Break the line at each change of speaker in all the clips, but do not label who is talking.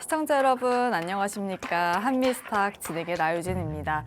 시청자 여러분 안녕하십니까. 한미스탁 진행의 나유진입니다.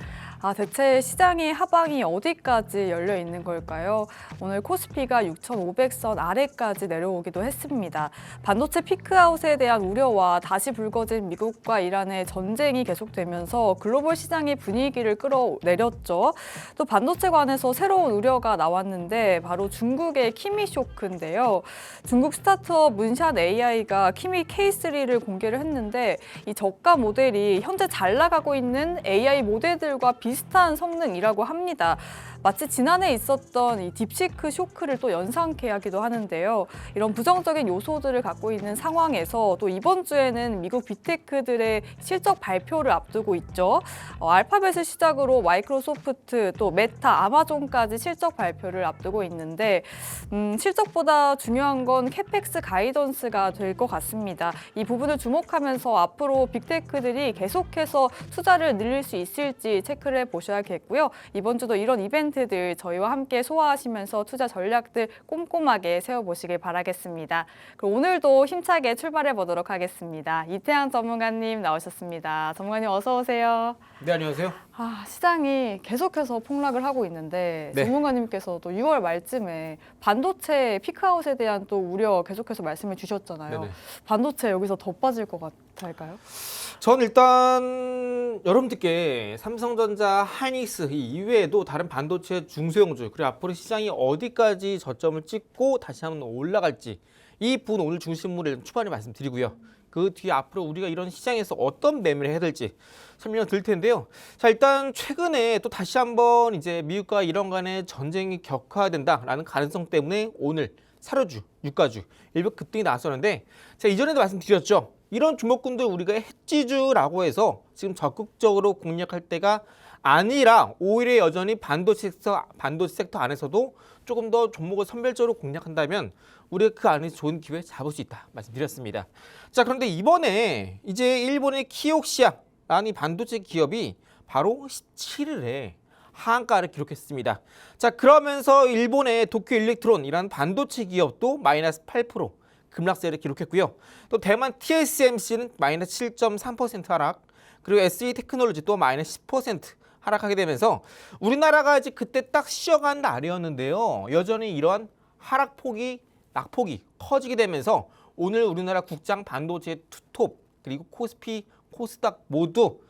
대체 시장의 하방이 어디까지 열려 있는 걸까요? 오늘 코스피가 6,500선 아래까지 내려오기도 했습니다. 반도체 피크아웃에 대한 우려와 다시 불거진 미국과 이란의 전쟁이 계속되면서 글로벌 시장의 분위기를 끌어내렸죠. 또 반도체 관해서 새로운 우려가 나왔는데 바로 중국의 키미 쇼크인데요. 중국 스타트업 문샷 AI가 키미 K3를 공개를 했는데 이 저가 모델이 현재 잘 나가고 있는 AI 모델들과 비슷한 성능이라고 합니다. 마치 지난해 있었던 이 딥시크 쇼크를 또 연상케 하기도 하는데요. 이런 부정적인 요소들을 갖고 있는 상황에서 또 이번 주에는 미국 빅테크들의 실적 발표를 앞두고 있죠. 알파벳을 시작으로 마이크로소프트, 또 메타, 아마존까지 실적 발표를 앞두고 있는데 실적보다 중요한 건 캐펙스 가이던스가 될 것 같습니다. 이 부분을 주목하면서 앞으로 빅테크들이 계속해서 투자를 늘릴 수 있을지 체크를 해보셔야겠고요. 이번 주도 이런 이벤트들 저희와 함께 소화하시면서 투자 전략들 꼼꼼하게 세워보시길 바라겠습니다. 그럼 오늘도 힘차게 출발해 보도록 하겠습니다. 이태양 전문가님 나오셨습니다. 전문가님 어서 오세요.
네, 안녕하세요.
시장이 계속해서 폭락을 하고 있는데
네.
전문가님께서 또 6월 말쯤에 반도체 피크아웃에 대한 또 우려 계속해서 말씀을 주셨잖아요.
네네.
반도체 여기서 더 빠질 것 같을까요?
전 일단 여러분들께 삼성전자, 하이닉스 이외에도 다른 반도체 중소형주 그리고 앞으로 시장이 어디까지 저점을 찍고 다시 한번 올라갈지 이 부분 오늘 중심으로 초반에 말씀드리고요. 그 뒤에 앞으로 우리가 이런 시장에서 어떤 매매를 해야 될지 설명을 드릴 텐데요. 자, 일단 최근에 또 다시 한번 이제 미국과 이란 간의 전쟁이 격화된다라는 가능성 때문에 오늘 사료주, 유가주 일부 급등이 나왔었는데 제가 이전에도 말씀드렸죠. 이런 주목군들 우리가 해지주라고 해서 지금 적극적으로 공략할 때가 아니라 오히려 여전히 반도체 섹터 안에서도 조금 더 종목을 선별적으로 공략한다면 우리가 그 안에서 좋은 기회 잡을 수 있다 말씀드렸습니다. 자, 그런데 이번에 이제 일본의 키옥시아라는 반도체 기업이 바로 17일에 하한가를 기록했습니다. 자, 그러면서 일본의 도쿄 일렉트론이라는 반도체 기업도 마이너스 8% 급락세를 기록했고요. 또 대만 TSMC는 마이너스 7.3% 하락, 그리고 SE 테크놀로지 또 마이너스 10% 하락하게 되면서 우리나라가 이제 그때 딱 쉬어간 날이었는데요. 여전히 이러한 낙폭이 커지게 되면서 오늘 우리나라 국장 반도체 투톱 그리고 코스피, 코스닥 모두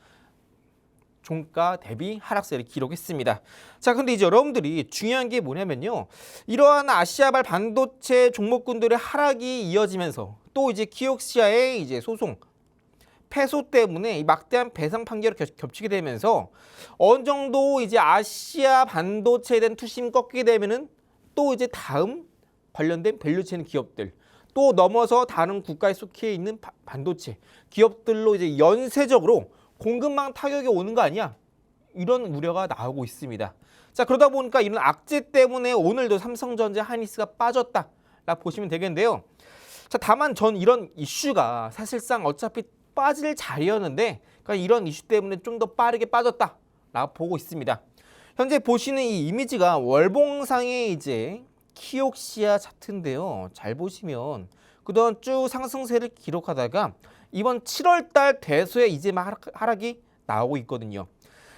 종가 대비 하락세를 기록했습니다. 자, 근데 이제 여러분들이 중요한 게 뭐냐면요. 이러한 아시아발 반도체 종목군들의 하락이 이어지면서 또 이제 키옥시아의 이제 소송 패소 때문에 이 막대한 배상 판결이 겹치게 되면서 어느 정도 이제 아시아 반도체에 대한 투심이 꺾이게 되면은 또 이제 다음 관련된 밸류체인 기업들 또 넘어서 다른 국가에 속해 있는 반도체 기업들로 이제 연쇄적으로 공급망 타격이 오는 거 아니야? 이런 우려가 나오고 있습니다. 자, 그러다 보니까 이런 악재 때문에 오늘도 삼성전자, 하이닉스가 빠졌다라고 보시면 되겠는데요. 자, 다만 전 이런 이슈가 사실상 어차피 빠질 자리였는데 그러니까 이런 이슈 때문에 좀 더 빠르게 빠졌다라고 보고 있습니다. 현재 보시는 이 이미지가 월봉상의 이제 키옥시아 차트인데요. 잘 보시면 그동안 쭉 상승세를 기록하다가 이번 7월 달 대소에 이제 막 하락이 나오고 있거든요.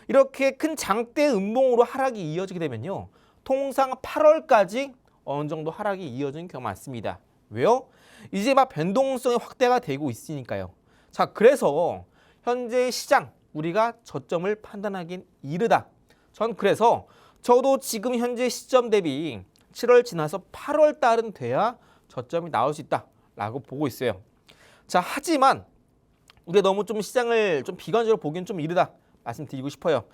이렇게 큰 장대 음봉으로 하락이 이어지게 되면요. 통상 8월까지 어느 정도 하락이 이어지는 경우가 많습니다. 왜요? 이제 막 변동성이 확대가 되고 있으니까요. 자, 그래서 현재 시장 우리가 저점을 판단하긴 이르다. 전 그래서 저도 지금 현재 시점 대비 7월 지나서 8월 달은 돼야 저점이 나올 수 있다라고 보고 있어요. 자, 하지만 우리가 너무 좀 시장을 좀 비관적으로 보기엔 좀 이르다 말씀드리고 싶어요.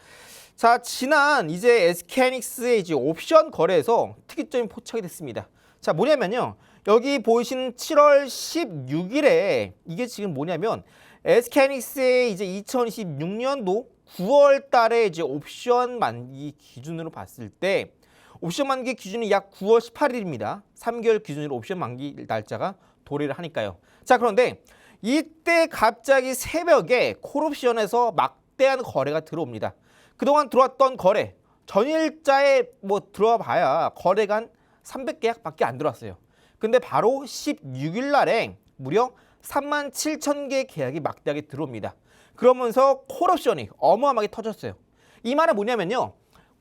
자, 지난 이제 SK하이닉스의 이제 옵션 거래에서 특이점이 포착이 됐습니다. 자, 뭐냐면요. 여기 보이시는 7월 16일에 이게 지금 뭐냐면 SK하이닉스의 이제 2026년도 9월 달에 이제 옵션 만기 기준으로 봤을 때 옵션 만기 기준이 약 9월 18일입니다. 3개월 기준으로 옵션 만기 날짜가 도래를 하니까요. 자, 그런데 이때 갑자기 새벽에 콜옵션에서 막대한 거래가 들어옵니다. 그동안 들어왔던 거래 전일자에 뭐 들어와 봐야 거래가 한 300계약밖에 안 들어왔어요. 근데 바로 16일 날에 무려 37,000개 계약이 막대하게 들어옵니다. 그러면서 콜옵션이 어마어마하게 터졌어요. 이 말은 뭐냐면요.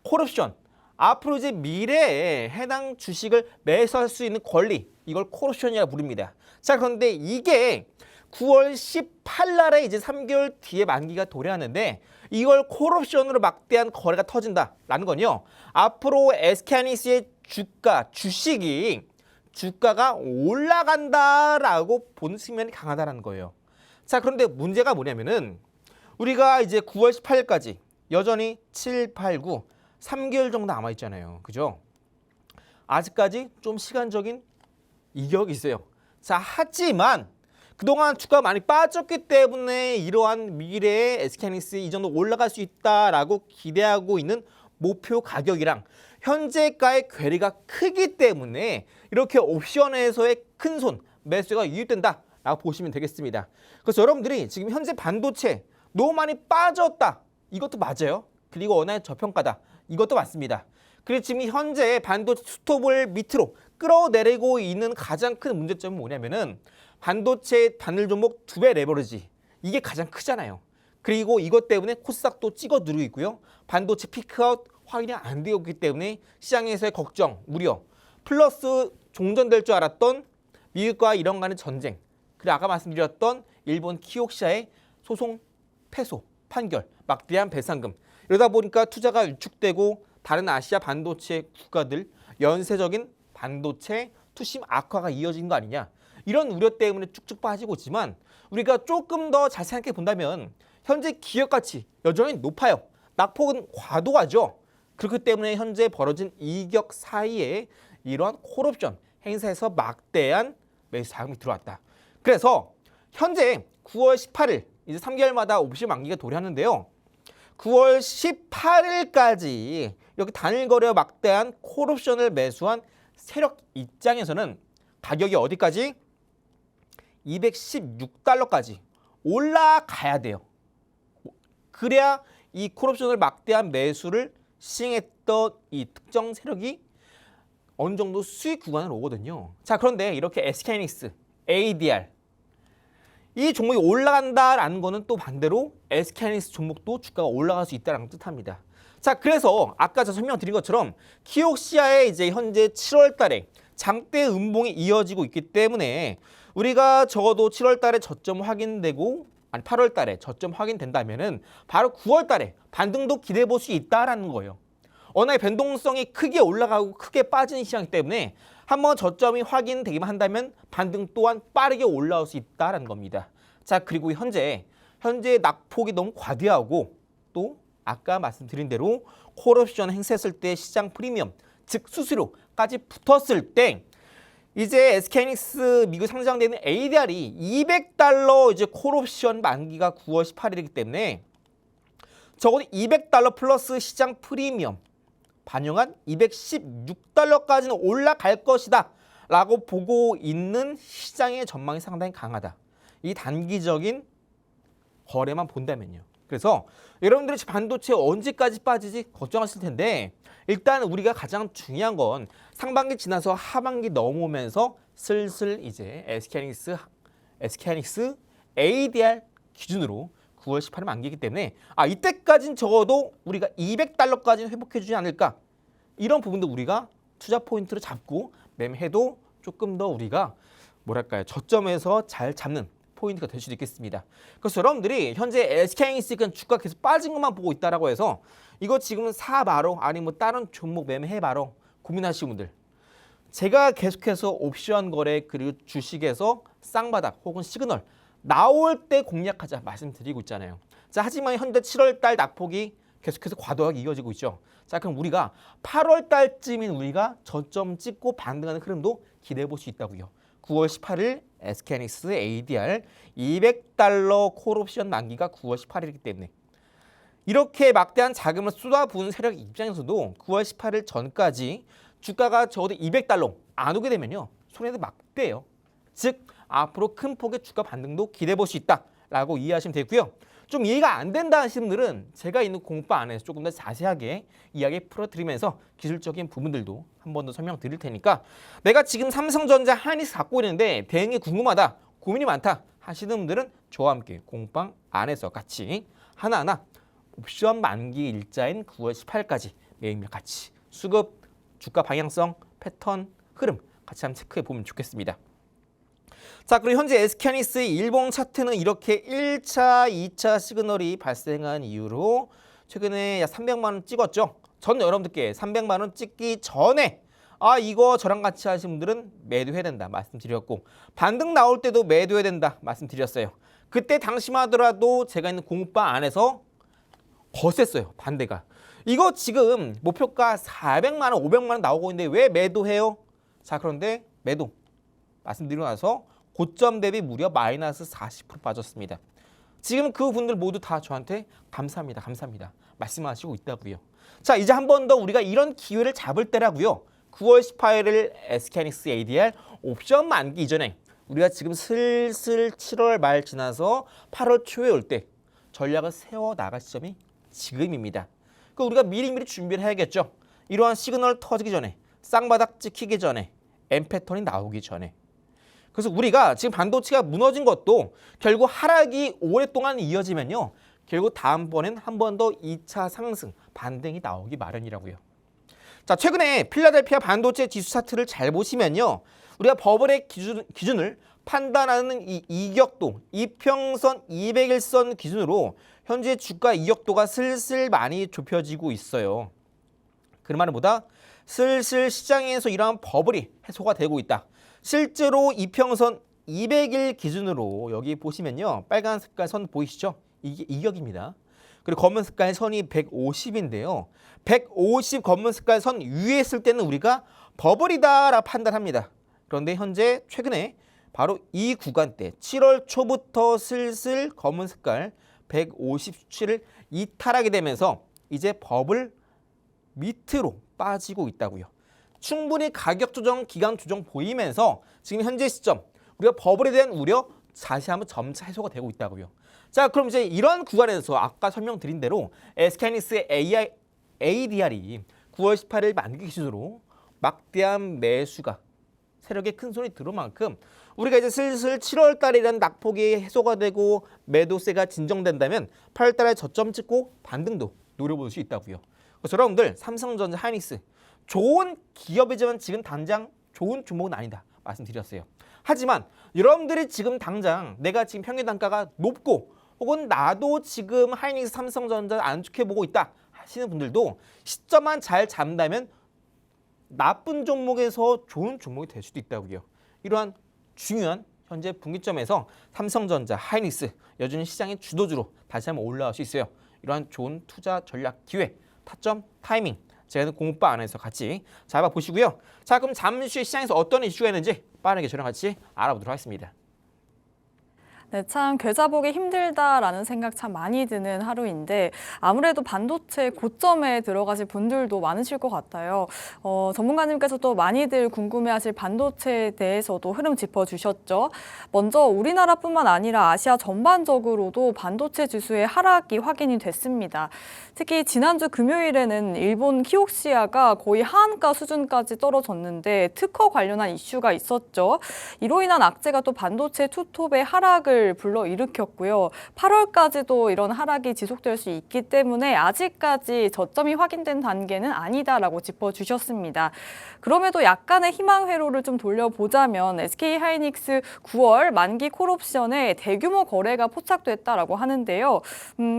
콜옵션, 앞으로 이제 미래에 해당 주식을 매수할 수 있는 권리, 이걸 콜옵션이라고 부릅니다. 자, 그런데 이게 9월 18일 날에 이제 3개월 뒤에 만기가 도래하는데 이걸 콜옵션으로 막대한 거래가 터진다라는 건요. 앞으로 SK하이닉스의 주가가 올라간다라고 보는 측면이 강하다는 거예요. 자, 그런데 문제가 뭐냐면은 우리가 이제 9월 18일까지 여전히 7, 8, 9, 3개월 정도 남아 있잖아요. 그죠? 아직까지 좀 시간적인 이격이 있어요. 자, 하지만 그동안 주가가 많이 빠졌기 때문에 이러한 미래에 SK하이닉스 이 정도 올라갈 수 있다라고 기대하고 있는 목표 가격이랑 현재가의 괴리가 크기 때문에 이렇게 옵션에서의 큰손 매수가 유입된다라고 보시면 되겠습니다. 그래서 여러분들이 지금 현재 반도체 너무 많이 빠졌다. 이것도 맞아요. 그리고 워낙 저평가다. 이것도 맞습니다. 그리고 지금 현재 반도체 스톱을 밑으로 끌어내리고 있는 가장 큰 문제점은 뭐냐면은 반도체 단일 종목 2배 레버리지. 이게 가장 크잖아요. 그리고 이것 때문에 코스닥도 찍어 누르고 있고요. 반도체 피크아웃 확인이 안 되었기 때문에 시장에서의 걱정, 우려, 플러스 종전될 줄 알았던 미국과 이런 간의 전쟁, 그리고 아까 말씀드렸던 일본 키옥시아의 소송 패소, 판결, 막대한 배상금, 이러다 보니까 투자가 위축되고 다른 아시아 반도체 국가들 연쇄적인 반도체 투심 악화가 이어진 거 아니냐, 이런 우려 때문에 쭉쭉 빠지고 있지만 우리가 조금 더 자세하게 본다면 현재 기업 가치 여전히 높아요. 낙폭은 과도하죠. 그렇기 때문에 현재 벌어진 이격 사이에 이러한 콜옵션 행사에서 막대한 매수 자금이 들어왔다. 그래서 현재 9월 18일 이제 3개월마다 옵션 만기가 도래하는데요. 9월 18일까지 이렇게 단일 거래 막대한 콜옵션을 매수한 세력 입장에서는 가격이 어디까지? 216달러까지 올라가야 돼요. 그래야 이 콜옵션을 막대한 매수를 시행했던 이 특정 세력이 어느 정도 수익 구간으로 오거든요. 자, 그런데 이렇게 SK하이닉스, ADR 이 종목이 올라간다라는 거는 또 반대로 SK하이닉스 종목도 주가가 올라갈 수 있다는 뜻합니다. 자, 그래서 아까 저 설명드린 것처럼 키옥시아의 이제 현재 7월 달에 장대 음봉이 이어지고 있기 때문에 우리가 적어도 7월 달에 저점 확인되고 8월 달에 저점 확인된다면은 바로 9월 달에 반등도 기대해 볼 수 있다라는 거예요. 워낙에 변동성이 크게 올라가고 크게 빠지는 시장이기 때문에 한번 저점이 확인되기만 한다면 반등 또한 빠르게 올라올 수 있다라는 겁니다. 자, 그리고 현재 낙폭이 너무 과대하고 또 아까 말씀드린 대로 콜옵션 행사했을 때 시장 프리미엄, 즉 수수료까지 붙었을 때 이제 SK하이닉스 미국 상장되는 ADR이 200달러 이제 콜옵션 만기가 9월 18일이기 때문에 적어도 200달러 플러스 시장 프리미엄 반영한 216달러까지는 올라갈 것이다 라고 보고 있는 시장의 전망이 상당히 강하다. 이 단기적인 거래만 본다면요. 그래서 여러분들이 반도체 언제까지 빠지지 걱정하실 텐데 일단 우리가 가장 중요한 건 상반기 지나서 하반기 넘어오면서 슬슬 이제 SK하이닉스 ADR 기준으로 9월 18일 만기이기 때문에 이때까지는 적어도 우리가 200달러까지는 회복해주지 않을까, 이런 부분도 우리가 투자 포인트로 잡고 매매해도 조금 더 우리가 뭐랄까요, 저점에서 잘 잡는 포인트가 될 수도 있겠습니다. 그래서 여러분들이 현재 SK하이닉스 주가 계속 빠진 것만 보고 있다라고 해서 이거 지금은 사바로 아니면 뭐 다른 종목 매매해바로 고민하시는 분들, 제가 계속해서 옵션 거래 그리고 주식에서 쌍바닥 혹은 시그널 나올 때 공략하자 말씀드리고 있잖아요. 자, 하지만 현재 7월 달 낙폭이 계속해서 과도하게 이어지고 있죠. 자, 그럼 우리가 8월 달쯤인 우리가 저점 찍고 반등하는 흐름도 기대해 볼 수 있다고요. 9월 18일 SK하이닉스 ADR 200달러 콜옵션 만기가 9월 18일이기 때문에 이렇게 막대한 자금을 쏟아부은 세력 입장에서도 9월 18일 전까지 주가가 적어도 200달러 안 오게 되면요, 손해도 막대예요. 즉 앞으로 큰 폭의 주가 반등도 기대해 볼 수 있다라고 이해하시면 되고요. 좀 이해가 안 된다 하시는 분들은 제가 있는 공부 안에서 조금 더 자세하게 이야기 풀어드리면서 기술적인 부분들도 한 번 더 설명드릴 테니까 내가 지금 삼성전자 하이닉스 갖고 있는데 대응이 궁금하다. 고민이 많다 하시는 분들은 저와 함께 공방 안에서 같이 하나하나 옵션 만기 일자인 9월 18일까지 매일매일 같이 수급, 주가 방향성, 패턴, 흐름 같이 한번 체크해 보면 좋겠습니다. 자, 그리고 현재 SK하이닉스의 일봉 차트는 이렇게 1차, 2차 시그널이 발생한 이후로 최근에 약 300만 원 찍었죠. 저는 여러분들께 300만 원 찍기 전에 이거 저랑 같이 하신 분들은 매도해야 된다 말씀드렸고, 반등 나올 때도 매도해야 된다 말씀드렸어요. 그때 당시만 하더라도 제가 있는 공부방 안에서 거셌어요, 반대가. 이거 지금 목표가 400만 원, 500만 원 나오고 있는데 왜 매도해요? 자, 그런데 매도 말씀드리고 나서 고점 대비 무려 마이너스 40% 빠졌습니다. 지금 그 분들 모두 다 저한테 감사합니다, 감사합니다 말씀하시고 있다고요. 자, 이제 한 번 더 우리가 이런 기회를 잡을 때라고요. 9월 18일 SK하이닉스 ADR 옵션 만기 이전에 우리가 지금 슬슬 7월 말 지나서 8월 초에 올 때 전략을 세워 나갈 시점이 지금입니다. 그 우리가 미리미리 준비를 해야겠죠. 이러한 시그널 터지기 전에, 쌍바닥 찍히기 전에, M 패턴이 나오기 전에. 그래서 우리가 지금 반도체가 무너진 것도 결국 하락이 오랫동안 이어지면요, 결국 다음번엔 한 번 더 2차 상승, 반등이 나오기 마련이라고요. 자, 최근에 필라델피아 반도체 지수 차트를 잘 보시면요, 우리가 버블의 기준을 판단하는 이 이격도, 이평선 200일선 기준으로 현재 주가 이격도가 슬슬 많이 좁혀지고 있어요. 그 말은 뭐다? 슬슬 시장에서 이러한 버블이 해소가 되고 있다. 실제로 이평선 200일 기준으로 여기 보시면요, 빨간 색깔 선 보이시죠? 이게 이격입니다. 그리고 검은 색깔 선이 150인데요. 150 검은 색깔 선 위에 있을 때는 우리가 버블이다라고 판단합니다. 그런데 현재 최근에 바로 이 구간대 7월 초부터 슬슬 검은 색깔 150 수치를 이탈하게 되면서 이제 버블 밑으로 빠지고 있다고요. 충분히 가격 조정, 기간 조정 보이면서 지금 현재 시점 우리가 버블에 대한 우려 다시 한번 점차 해소가 되고 있다고요. 자, 그럼 이제 이런 구간에서 아까 설명드린 대로 SK하이닉스의 ADR이 9월 18일 만기 기준으로 막대한 매수가 세력의 큰 손이 들어온 만큼 우리가 이제 슬슬 7월 달이라는 낙폭이 해소가 되고 매도세가 진정된다면 8월 달에 저점 찍고 반등도 노려볼 수 있다고요. 그래서 여러분들 삼성전자, 하이닉스 좋은 기업이지만 지금 당장 좋은 종목은 아니다 말씀드렸어요. 하지만 여러분들이 지금 당장 내가 지금 평균 단가가 높고 혹은 나도 지금 하이닉스, 삼성전자 안 좋게 보고 있다 하시는 분들도 시점만 잘 잡는다면 나쁜 종목에서 좋은 종목이 될 수도 있다고요. 이러한 중요한 현재 분기점에서 삼성전자, 하이닉스 여전히 시장의 주도주로 다시 한번 올라올 수 있어요. 이러한 좋은 투자 전략 기회, 타점, 타이밍 제가 공부방 안에서 같이 잡아보시고요. 자, 그럼 잠시 후에 시장에서 어떤 이슈가 있는지 빠르게 저랑 같이 알아보도록 하겠습니다.
네, 참 계좌 보기 힘들다라는 생각 참 많이 드는 하루인데 아무래도 반도체 고점에 들어가실 분들도 많으실 것 같아요. 전문가님께서도 많이들 궁금해하실 반도체에 대해서도 흐름 짚어주셨죠. 먼저 우리나라뿐만 아니라 아시아 전반적으로도 반도체 지수의 하락이 확인이 됐습니다. 특히 지난주 금요일에는 일본 키옥시아가 거의 하한가 수준까지 떨어졌는데 특허 관련한 이슈가 있었죠. 이로 인한 악재가 또 반도체 투톱의 하락을 불러일으켰고요. 8월까지도 이런 하락이 지속될 수 있기 때문에 아직까지 저점이 확인된 단계는 아니다라고 짚어주셨습니다. 그럼에도 약간의 희망 회로를 좀 돌려보자면 SK하이닉스 9월 만기 콜옵션에 대규모 거래가 포착됐다라고 하는데요.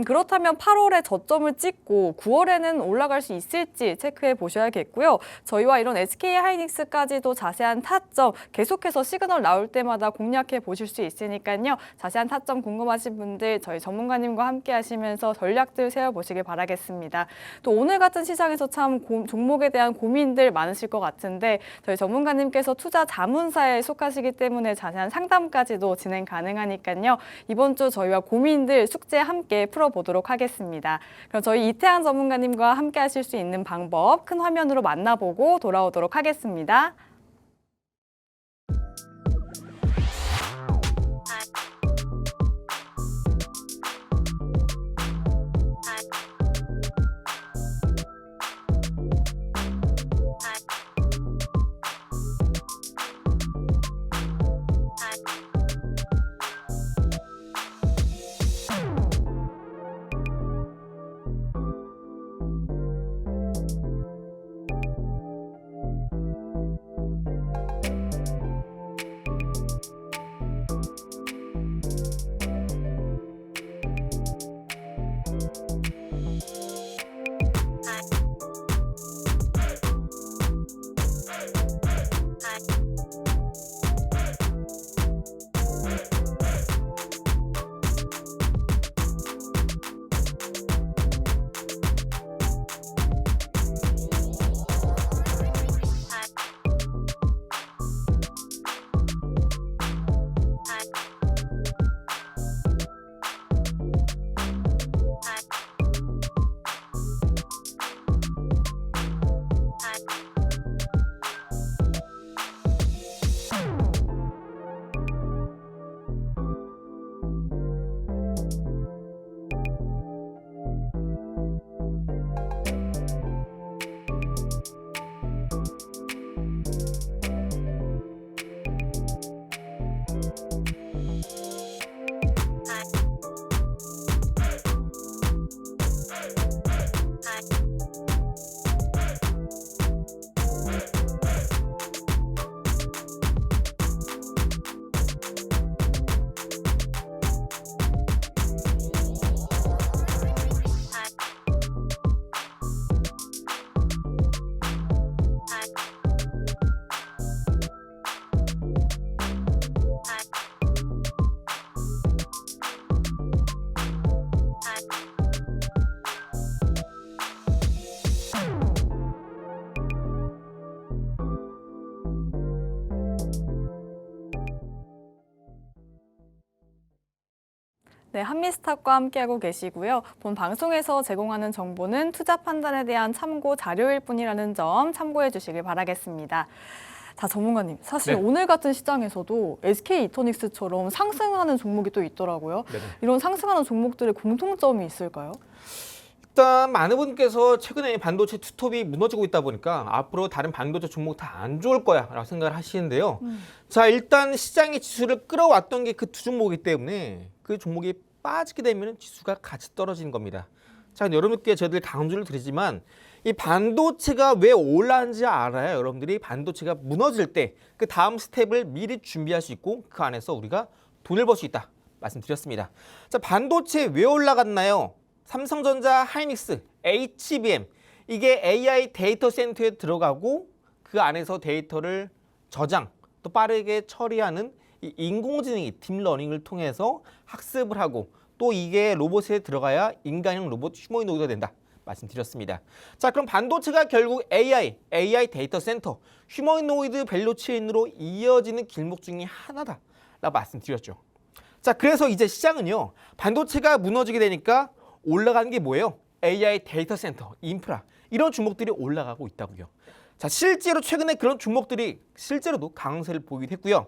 그렇다면 8월에 저점을 찍고 9월에는 올라갈 수 있을지 체크해 보셔야겠고요. 저희와 이런 SK하이닉스까지도 자세한 타점 계속해서 시그널 나올 때마다 공략해 보실 수 있으니까요. 자세한 타점 궁금하신 분들 저희 전문가님과 함께 하시면서 전략들 세워보시길 바라겠습니다. 또 오늘 같은 시장에서 참 종목에 대한 고민들 많으실 것 같은데 저희 전문가님께서 투자 자문사에 속하시기 때문에 자세한 상담까지도 진행 가능하니까요. 이번 주 저희와 고민들 숙제 함께 풀어보도록 하겠습니다. 그럼 저희 이태한 전문가님과 함께 하실 수 있는 방법 큰 화면으로 만나보고 돌아오도록 하겠습니다. 네, 한미스탁과 함께하고 계시고요. 본 방송에서 제공하는 정보는 투자 판단에 대한 참고 자료일 뿐이라는 점 참고해 주시길 바라겠습니다. 자, 전문가님, 사실
네.
오늘 같은 시장에서도 SK 이터닉스처럼 상승하는 종목이 또 있더라고요.
네네.
이런 상승하는 종목들의 공통점이 있을까요?
일단 많은 분께서 최근에 반도체 투톱이 무너지고 있다 보니까 앞으로 다른 반도체 종목 다 안 좋을 거야 라고 생각을 하시는데요. 자, 일단 시장의 지수를 끌어왔던 게 그 두 종목이기 때문에 그 종목이 빠지게 되면 지수가 같이 떨어지는 겁니다. 자, 여러분께 저희들 강조를 드리지만 이 반도체가 왜 올라가는지 알아야 여러분들이 반도체가 무너질 때 그 다음 스텝을 미리 준비할 수 있고 그 안에서 우리가 돈을 벌 수 있다 말씀드렸습니다. 자, 반도체 왜 올라갔나요? 삼성전자, 하이닉스, HBM 이게 AI 데이터 센터에 들어가고 그 안에서 데이터를 저장 또 빠르게 처리하는 이 인공지능이 딥러닝을 통해서 학습을 하고 또 이게 로봇에 들어가야 인간형 로봇 휴머노이드가 된다 말씀드렸습니다. 자, 그럼 반도체가 결국 AI 데이터 센터, 휴머노이드 밸류체인으로 이어지는 길목 중에 하나다라고 말씀드렸죠. 자, 그래서 이제 시장은요, 반도체가 무너지게 되니까 올라가는 게 뭐예요? AI 데이터 센터, 인프라 이런 종목들이 올라가고 있다고요. 자, 실제로 최근에 그런 종목들이 실제로도 강세를 보이기도 했고요.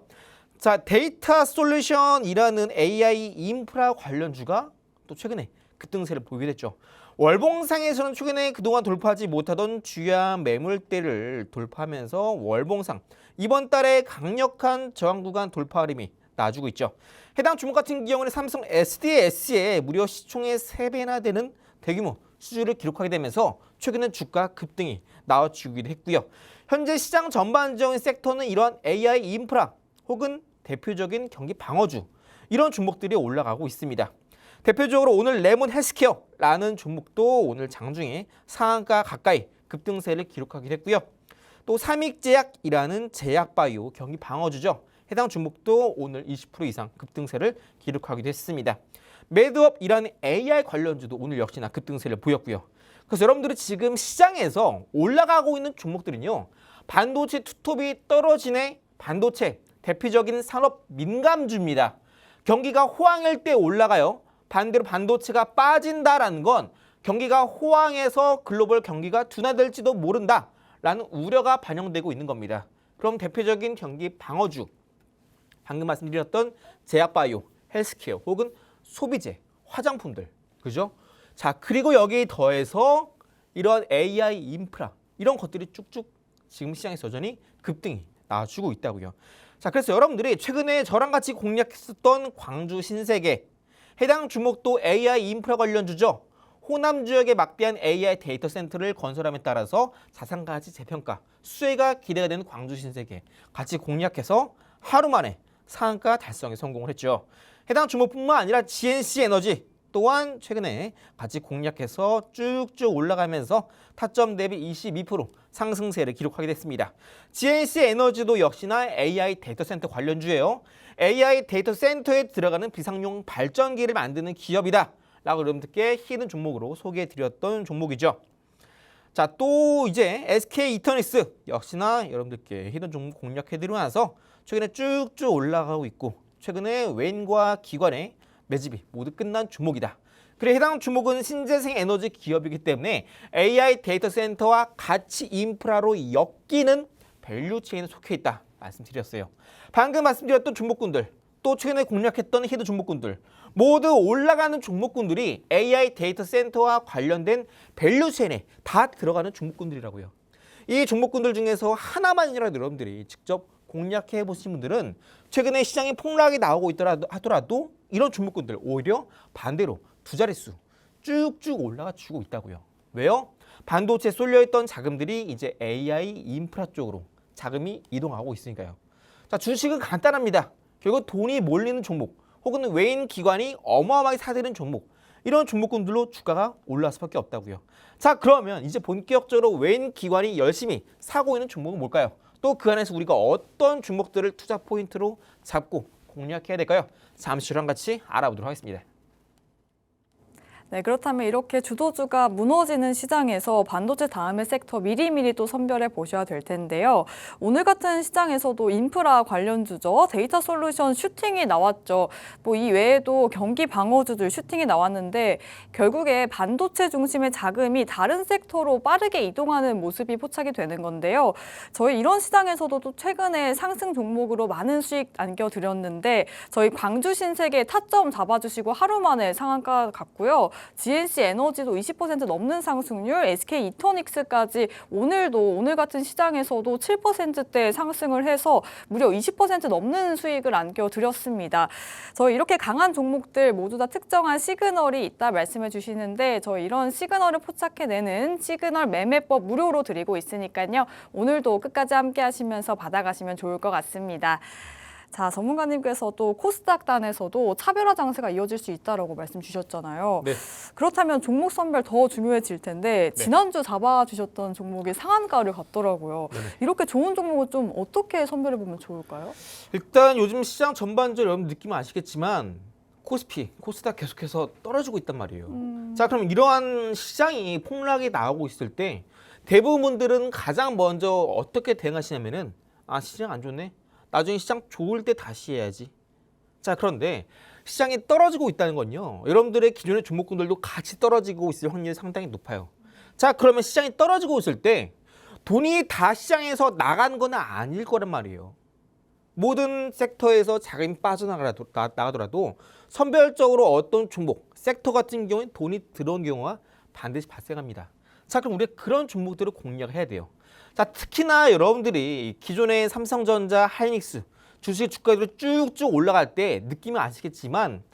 자, 데이터 솔루션이라는 AI 인프라 관련주가 또 최근에 급등세를 보이게 됐죠. 월봉상에서는 최근에 그동안 돌파하지 못하던 주요한 매물대를 돌파하면서 월봉상 이번 달에 강력한 저항 구간 돌파 흐름이 나주고 있죠. 해당 종목 같은 경우는 삼성 SDS에 무려 시총의 3배나 되는 대규모 수주를 기록하게 되면서 최근에 주가 급등이 나와주기도 했고요. 현재 시장 전반적인 섹터는 이러한 AI 인프라 혹은 대표적인 경기 방어주 이런 종목들이 올라가고 있습니다. 대표적으로 오늘 레몬 헬스케어라는 종목도 오늘 장중에 상한가 가까이 급등세를 기록하기도 했고요. 또 삼익제약이라는 제약바이오 경기 방어주죠. 해당 종목도 오늘 20% 이상 급등세를 기록하기도 했습니다. 매드업이라는 AI 관련주도 오늘 역시나 급등세를 보였고요. 그래서 여러분들이 지금 시장에서 올라가고 있는 종목들은요. 반도체 투톱이 떨어지네 반도체 대표적인 산업 민감주입니다. 경기가 호황일 때 올라가요. 반대로 반도체가 빠진다라는 건 경기가 호황해서 글로벌 경기가 둔화될지도 모른다라는 우려가 반영되고 있는 겁니다. 그럼 대표적인 경기 방어주 방금 말씀드렸던 제약바이오, 헬스케어 혹은 소비재, 화장품들 그죠? 자, 그리고 여기에 더해서 이런 AI 인프라 이런 것들이 쭉쭉 지금 시장에서 여전히 급등이 나와주고 있다고요. 자, 그래서 여러분들이 최근에 저랑 같이 공략했었던 광주 신세계 해당 주목도 AI 인프라 관련주죠. 호남 지역에 막대한 AI 데이터 센터를 건설함에 따라서 자산가치 재평가, 수혜가 기대가 되는 광주 신세계 같이 공략해서 하루 만에 상한가 달성에 성공을 했죠. 해당 주목뿐만 아니라 GNC 에너지 또한 최근에 같이 공략해서 쭉쭉 올라가면서 타점 대비 22% 상승세를 기록하게 됐습니다. GNC 에너지도 역시나 AI 데이터 센터 관련주예요. AI 데이터 센터에 들어가는 비상용 발전기를 만드는 기업이다 라고 여러분들께 히든 종목으로 소개해드렸던 종목이죠. 자, 또 이제 SK 이터닉스 역시나 여러분들께 히든 종목 공략해드리고 나서 최근에 쭉쭉 올라가고 있고 최근에 웬과 기관의 매집이 모두 끝난 종목이다. 그래 해당 종목은 신재생 에너지 기업이기 때문에 AI 데이터 센터와 같이 인프라로 엮이는 밸류체인에 속해 있다 말씀드렸어요. 방금 말씀드렸던 종목군들 또 최근에 공략했던 히든 종목군들 모두 올라가는 종목군들이 AI 데이터 센터와 관련된 밸류체인에 다 들어가는 종목군들이라고요. 이 종목군들 중에서 하나만이라도 여러분들이 직접 공략해 보신 분들은 최근에 시장에 폭락이 나오고 하더라도 이런 종목군들 오히려 반대로 두 자릿수 쭉쭉 올라가 주고 있다고요. 왜요? 반도체에 쏠려있던 자금들이 이제 AI 인프라 쪽으로 자금이 이동하고 있으니까요. 자, 주식은 간단합니다. 결국 돈이 몰리는 종목 혹은 외인 기관이 어마어마하게 사들이는 종목 이런 종목군들로 주가가 올라갈 수밖에 없다고요. 자, 그러면 이제 본격적으로 외인 기관이 열심히 사고 있는 종목은 뭘까요? 또 그 안에서 우리가 어떤 종목들을 투자 포인트로 잡고 공략해야 될까요? 잠시 후랑 같이 알아보도록 하겠습니다.
네, 그렇다면 이렇게 주도주가 무너지는 시장에서 반도체 다음의 섹터 미리미리 또 선별해 보셔야 될 텐데요. 오늘 같은 시장에서도 인프라 관련주죠. 데이터 솔루션 슈팅이 나왔죠. 뭐 이 외에도 경기 방어주들 슈팅이 나왔는데 결국에 반도체 중심의 자금이 다른 섹터로 빠르게 이동하는 모습이 포착이 되는 건데요. 저희 이런 시장에서도 또 최근에 상승 종목으로 많은 수익 안겨드렸는데 저희 광주 신세계 타점 잡아주시고 하루 만에 상한가 갔고요. GNC 에너지도 20% 넘는 상승률, SK 이터닉스까지 오늘 같은 시장에서도 7%대 상승을 해서 무려 20% 넘는 수익을 안겨드렸습니다. 저희 이렇게 강한 종목들 모두 다 특정한 시그널이 있다 말씀해 주시는데 저희 이런 시그널을 포착해내는 시그널 매매법 무료로 드리고 있으니까요. 오늘도 끝까지 함께 하시면서 받아가시면 좋을 것 같습니다. 자, 전문가님께서도 코스닥 단에서도 차별화 장세가 이어질 수 있다라고 말씀 주셨잖아요.
네.
그렇다면 종목 선별 더 중요해질 텐데 지난주 잡아주셨던 종목이 상한가를 갔더라고요.
네네.
이렇게 좋은 종목은 좀 어떻게 선별해 보면 좋을까요?
일단 요즘 시장 전반적으로 여러분 느끼면 아시겠지만 코스피, 코스닥 계속해서 떨어지고 있단 말이에요. 자, 그럼 이러한 시장이 폭락이 나오고 있을 때 대부분 분들은 가장 먼저 어떻게 대응하시냐면은 시장 안 좋네. 나중에 시장 좋을 때 다시 해야지. 자, 그런데 시장이 떨어지고 있다는 건요. 여러분들의 기존의 종목군들도 같이 떨어지고 있을 확률이 상당히 높아요. 자, 그러면 시장이 떨어지고 있을 때 돈이 다 시장에서 나가는 건 아닐 거란 말이에요. 모든 섹터에서 자금이 빠져나가더라도 선별적으로 어떤 종목, 섹터 같은 경우에 돈이 들어온 경우가 반드시 발생합니다. 자, 그럼 우리가 그런 종목들을 공략해야 돼요. 자, 특히나 여러분들이 기존의 삼성전자, 하이닉스 주식 주가들이 쭉쭉 올라갈 때 느끼면 아시겠지만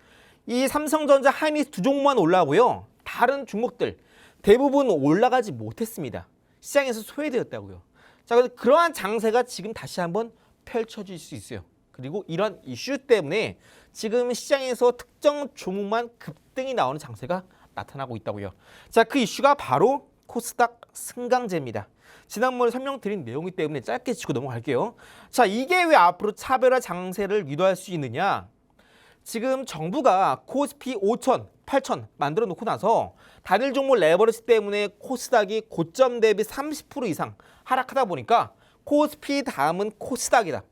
이 삼성전자, 하이닉스 두 종목만 올라가고요. 다른 종목들 대부분 올라가지 못했습니다. 시장에서 소외되었다고요. 자, 그래서 그러한 장세가 지금 다시 한번 펼쳐질 수 있어요. 그리고 이런 이슈 때문에 지금 시장에서 특정 종목만 급등이 나오는 장세가 나타나고 있다고요. 자, 그 이슈가 바로 코스닥 승강제입니다. 지난번에 설명드린 내용이기 때문에 짧게 짚고 넘어갈게요. 자, 이게 왜 앞으로 차별화 장세를 유도할 수 있느냐? 지금 정부가 코스피 5천, 8천 만들어 놓고 나서 단일 종목 레버리지 때문에 코스닥이 고점 대비 30% 이상 하락하다 보니까 코스피 다음은 코스닥이다.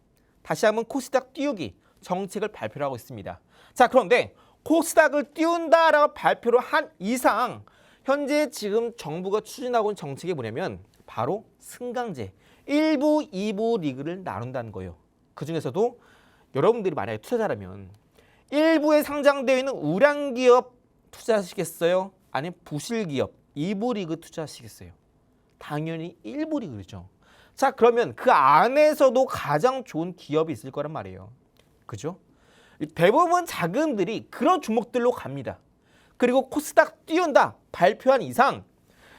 다시 한번 코스닥 띄우기 정책을 발표를 하고 있습니다. 자, 그런데 코스닥을 띄운다라고 발표를 한 이상 현재 지금 정부가 추진하고 있는 정책이 뭐냐면 바로 승강제 1부, 2부 리그를 나눈다는 거예요. 그중에서도 여러분들이 만약에 투자자라면 1부에 상장되어 있는 우량기업 투자하시겠어요? 아니면 부실기업 2부 리그 투자하시겠어요? 당연히 1부 리그죠. 자, 그러면 그 안에서도 가장 좋은 기업이 있을 거란 말이에요. 그죠? 대부분 자금들이 그런 종목들로 갑니다. 그리고 코스닥 띄운다 발표한 이상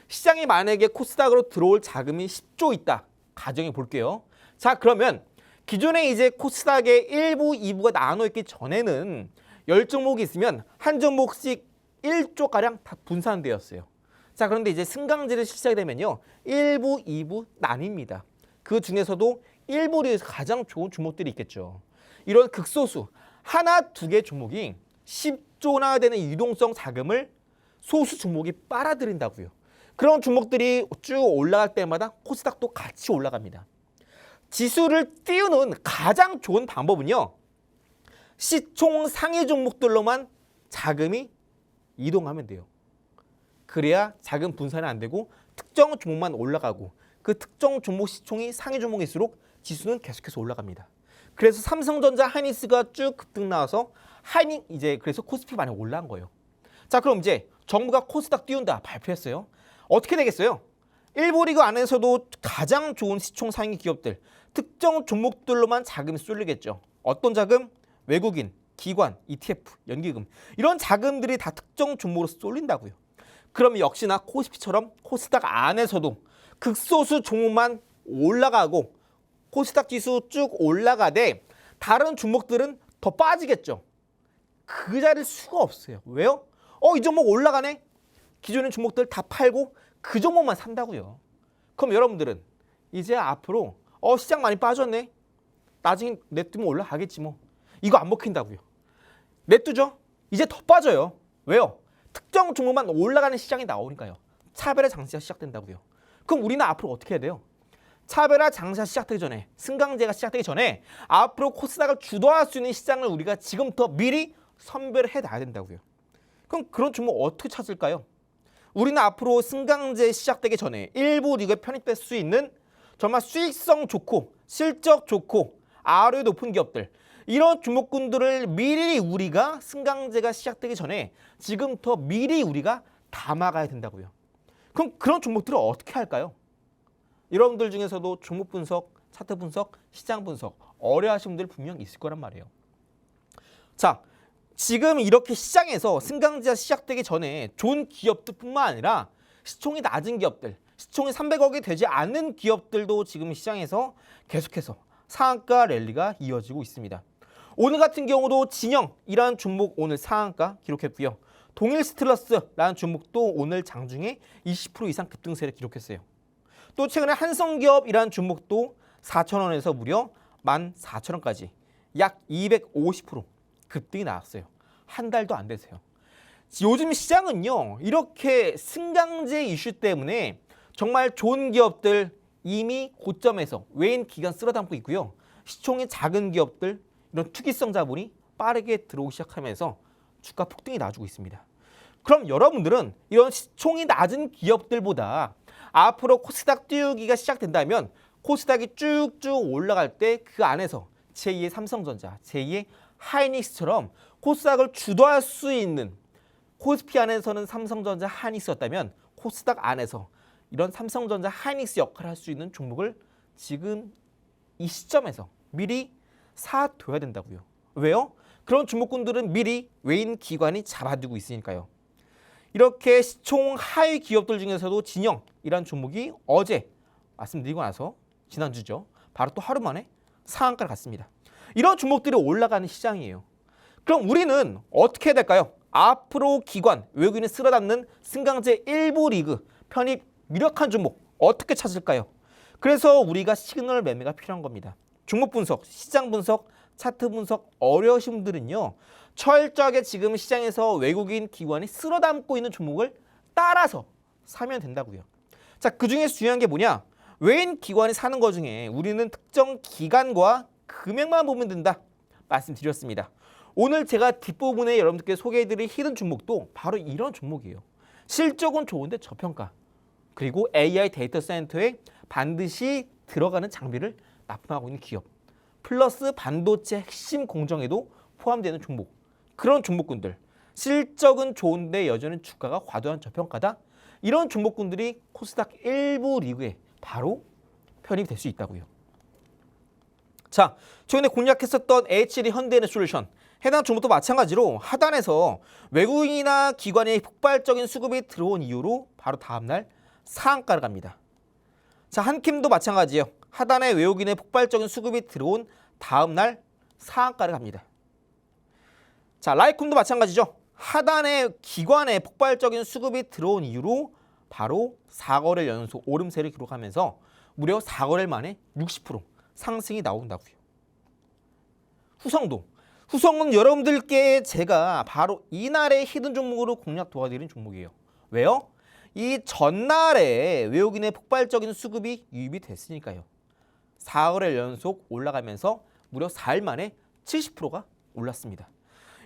시장이 만약에 코스닥으로 들어올 자금이 10조 있다 가정해 볼게요. 자, 그러면 기존에 이제 코스닥의 1부, 2부가 나눠 있기 전에는 10종목이 있으면 한 종목씩 1조가량 다 분산되었어요. 자, 그런데 이제 승강제를 실시하게 되면요 1부, 2부 나뉩니다. 그 중에서도 1부에서 가장 좋은 종목들이 있겠죠. 이런 극소수 하나, 두 개 종목이 10조나 되는 유동성 자금을 소수 종목이 빨아들인다고요. 그런 종목들이 쭉 올라갈 때마다 코스닥도 같이 올라갑니다. 지수를 띄우는 가장 좋은 방법은요. 시총 상위 종목들로만 자금이 이동하면 돼요. 그래야 자금 분산이 안 되고 특정 종목만 올라가고 그 특정 종목 시총이 상위 종목일수록 지수는 계속해서 올라갑니다. 그래서 삼성전자, 하이닉스가 쭉 급등 나와서 그래서 코스피 많이 올라간 거예요. 자, 그럼 이제 정부가 코스닥 띄운다 발표했어요. 어떻게 되겠어요? 1부 리그 안에서도 가장 좋은 시총 상위 기업들, 특정 종목들로만 자금이 쏠리겠죠. 어떤 자금? 외국인, 기관, ETF, 연기금 이런 자금들이 다 특정 종목으로 쏠린다고요. 그럼 역시나 코스피처럼 코스닥 안에서도 극소수 종목만 올라가고 코스닥 지수 쭉 올라가되 다른 종목들은 더 빠지겠죠. 그 자리일 수가 없어요. 왜요? 이 종목 올라가네? 기존의 종목들 다 팔고 그 종목만 산다고요. 그럼 여러분들은 이제 앞으로 시장 많이 빠졌네. 나중에 냅두면 올라가겠지 뭐. 이거 안 먹힌다고요. 냅두죠? 이제 더 빠져요. 왜요? 특정 종목만 올라가는 시장이 나오니까요. 차별화 장세가 시작된다고요. 그럼 우리는 앞으로 어떻게 해야 돼요? 차별화 장세가 시작되기 전에, 승강제가 시작되기 전에 앞으로 코스닥을 주도할 수 있는 시장을 우리가 지금부터 미리 선별해 놔야 된다고요. 그럼 그런 종목 어떻게 찾을까요? 우리는 앞으로 승강제 시작되기 전에 일부 리그에 편입될 수 있는 정말 수익성 좋고 실적 좋고 ROE 높은 기업들, 이런 종목군들을 미리 우리가 승강제가 시작되기 전에 지금부터 미리 우리가 담아가야 된다고요. 그럼 그런 종목들을 어떻게 할까요? 여러분들 중에서도 종목 분석, 차트 분석, 시장 분석 어려워하시는 분들 분명 있을 거란 말이에요. 자, 지금 이렇게 시장에서 승강제가 시작되기 전에 좋은 기업들뿐만 아니라 시총이 낮은 기업들, 시총이 300억이 되지 않는 기업들도 지금 시장에서 계속해서 상한가 랠리가 이어지고 있습니다. 오늘 같은 경우도 진영이라는 종목 오늘 상한가 기록했고요. 동일스틸러스라는 종목도 오늘 장중에 20% 이상 급등세를 기록했어요. 또 최근에 한성기업이라는 종목도 4,000원에서 무려 14,000원까지 약 250% 급등이 나왔어요. 한 달도 안 되세요. 요즘 시장은요, 이렇게 승강제 이슈 때문에 정말 좋은 기업들 이미 고점에서 외인 기관 쓸어담고 있고요. 시총이 작은 기업들, 이런 투기성 자본이 빠르게 들어오기 시작하면서 주가 폭등이 나주고 있습니다. 그럼 여러분들은 이런 시총이 낮은 기업들보다 앞으로 코스닥 띄우기가 시작된다면 코스닥이 쭉쭉 올라갈 때 그 안에서 제2의 삼성전자, 제2의 하이닉스처럼 코스닥을 주도할 수 있는, 코스피 안에서는 삼성전자, 하이닉스였다면 코스닥 안에서 이런 삼성전자, 하이닉스 역할을 할 수 있는 종목을 지금 이 시점에서 미리 사둬야 된다고요. 왜요? 그런 종목군들은 미리 외인 기관이 잡아두고 있으니까요. 이렇게 시총 하위 기업들 중에서도 진영이란 종목이 어제 말씀드리고 나서 지난주죠. 바로 또 하루 만에 상한가를 갔습니다. 이런 종목들이 올라가는 시장이에요. 그럼 우리는 어떻게 해야 될까요? 앞으로 기관, 외국인이 쓸어담는 승강제 일부 리그 편입 유력한 종목 어떻게 찾을까요? 그래서 우리가 시그널 매매가 필요한 겁니다. 종목 분석, 시장 분석, 차트 분석 어려우신 분들은요, 철저하게 지금 시장에서 외국인 기관이 쓸어담고 있는 종목을 따라서 사면 된다고요. 자, 그중에서 중요한 게 뭐냐? 외인 기관이 사는 것 중에 우리는 특정 기간과 금액만 보면 된다 말씀드렸습니다. 오늘 제가 뒷부분에 여러분들께 소개해드릴 히든 종목도 바로 이런 종목이에요. 실적은 좋은데 저평가, 그리고 AI 데이터 센터에 반드시 들어가는 장비를 납품하고 있는 기업, 플러스 반도체 핵심 공정에도 포함되는 종목, 그런 종목군들, 실적은 좋은데 여전히 주가가 과도한 저평가다, 이런 종목군들이 코스닥 일부 리그에 바로 편입이 될 수 있다고요. 자, 최근에 공략했었던 HD 현대에너솔루션, 해당 종목도 마찬가지로 하단에서 외국인이나 기관의 폭발적인 수급이 들어온 이후로 바로 다음날 상한가를 갑니다. 자, 한킴도 마찬가지예요. 하단에 외국인의 폭발적인 수급이 들어온 다음날 상한가를 갑니다. 자, 라이콤도 마찬가지죠. 하단에 기관의 폭발적인 수급이 들어온 이후로 바로 4거래일 연속 오름세를 기록하면서 무려 4거래일 만에 60% 상승이 나온다고요. 후성은 여러분들께 제가 바로 이날의 히든 종목으로 공략 도와드리는 종목이에요. 왜요? 이 전날에 외국인의 폭발적인 수급이 유입이 됐으니까요. 4거래일 연속 올라가면서 무려 4일 만에 70%가 올랐습니다.